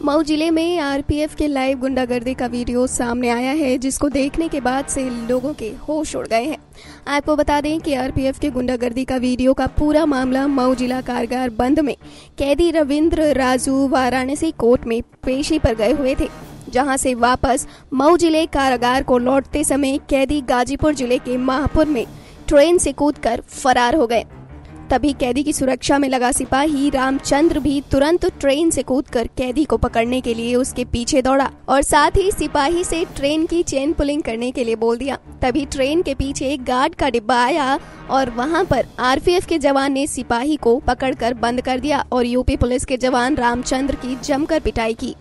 मऊ जिले में आरपीएफ के लाइव गुंडागर्दी का वीडियो सामने आया है, जिसको देखने के बाद से लोगों के होश उड़ गए हैं। आपको बता दें कि आरपीएफ के गुंडागर्दी का वीडियो का पूरा मामला मऊ जिला कारागार बंद में कैदी रविंद्र राजू वाराणसी कोर्ट में पेशी पर गए हुए थे, जहां से वापस मऊ जिले कारागार को लौटते समय कैदी गाजीपुर जिले के माहपुर में ट्रेन से कूदकर फरार हो गए। तभी कैदी की सुरक्षा में लगा सिपाही रामचंद्र भी तुरंत ट्रेन से कूदकर कैदी को पकड़ने के लिए उसके पीछे दौड़ा और साथ ही सिपाही से ट्रेन की चेन पुलिंग करने के लिए बोल दिया। तभी ट्रेन के पीछे गार्ड का डिब्बा आया और वहां पर आरपीएफ के जवान ने सिपाही को पकड़कर बंद कर दिया और यूपी पुलिस के जवान रामचंद्र की जमकर पिटाई की,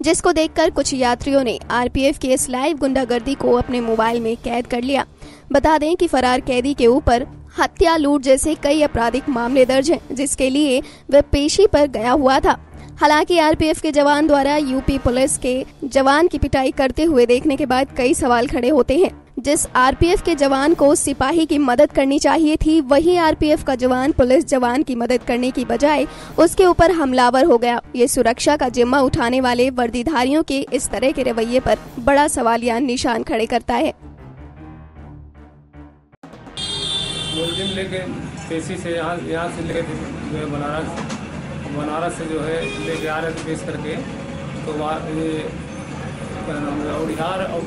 जिसको देखकर कुछ यात्रियों ने आरपीएफ की इस लाइव गुंडागर्दी को अपने मोबाइल में कैद कर लिया। बता दें कि फरार कैदी के ऊपर हत्या, लूट जैसे कई आपराधिक मामले दर्ज हैं, जिसके लिए वह पेशी पर गया हुआ था। हालांकि आरपीएफ के जवान द्वारा यूपी पुलिस के जवान की पिटाई करते हुए देखने के बाद कई सवाल खड़े होते हैं। जिस आरपीएफ के जवान को सिपाही की मदद करनी चाहिए थी, वही आरपीएफ का जवान पुलिस जवान की मदद करने की बजाय उसके ऊपर हमलावर हो गया। ये सुरक्षा का जिम्मा उठाने वाले वर्दीधारियों के इस तरह के रवैये पर बड़ा सवालिया निशान खड़े करता है। मुलजिम लेके पेशी से यहाँ से लेके बनारस से जो है लेके आ रहे थे पेश करके, तो वहाँ ये क्या नाम है उड़िहार और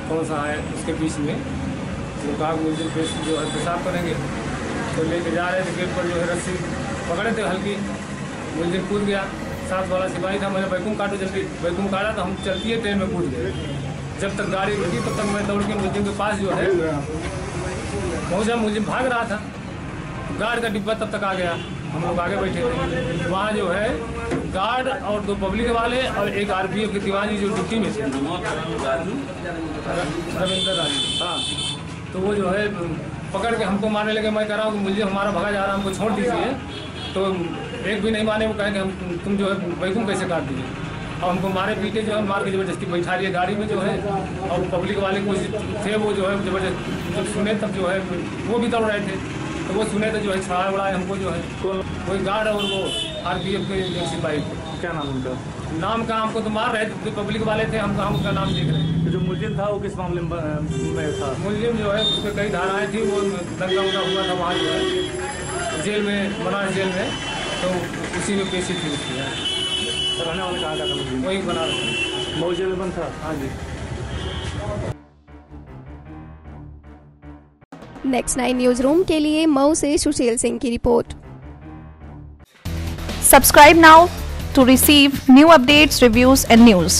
कौन सा है उसके बीच में जो कहा मुलजिम पेश जो है पेशाब करेंगे, तो लेके जा रहे थे गेट पर जो है रस्सी पकड़े थे हल्की, मुलजिम कूद गया। साथ वाला सिपाही था, मैंने बैकुम काटो जल्दी, बैकुम काटा तो हम चलती है ट्रेन में कूद गए। जब तक गाड़ी रुकी तब तक मैं दौड़ के मुलजिम के पास जो है पहुँचा। मुलजिम भाग रहा था, गार्ड का डिब्बा तब तक आ गया, हम लोग आगे बैठे थे। वहाँ जो है गार्ड और दो पब्लिक वाले और एक आरपीएफ के दीवानी जो ड्यूटी में थे, रविंद्र राजू, हाँ, तो वो जो है पकड़ के हमको मारने लगे। मैं कह रहा हूँ कि मुलजिम हमारा भगा जा रहा है, हमको छोड़ दीजिए। तो एक भी नहीं माने, वो कहें कि हम तुम जो है बैकुम कैसे काट दीजिए, और हमको मारे पीटे जो है मार के जबरदस्ती बैठा दिए गाड़ी में जो है। और पब्लिक वाले कुछ थे वो जो है जबरदस्ती जब सुने तब जो है वो भी दौड़ रहे थे, तो वो सुने तो जो है छाड़ा उड़ाए हमको जो है कोई गार्ड और वो आरपीएफ के एक सिपाही। क्या नाम उनका? नाम का हमको तो मार रहे थे, पब्लिक वाले थे, हम उनका नाम देख रहे थे। तो जो मुलजिम था वो किस मामले में था? मुलजिम जो है उसमें कई धाराएँ थी, वो दंगा उंगा हुआ था वहाँ जो है जेल में, बनारस जेल में, तो उसी में पेशी थी उसकी। रहने वाले कहाँ का? वही बनारस मऊ जेल में बंद था। हाँ जी। नेक्स्ट 9 न्यूज रूम के लिए मऊ से सुशील सिंह की report. Subscribe now to receive new updates, reviews and news.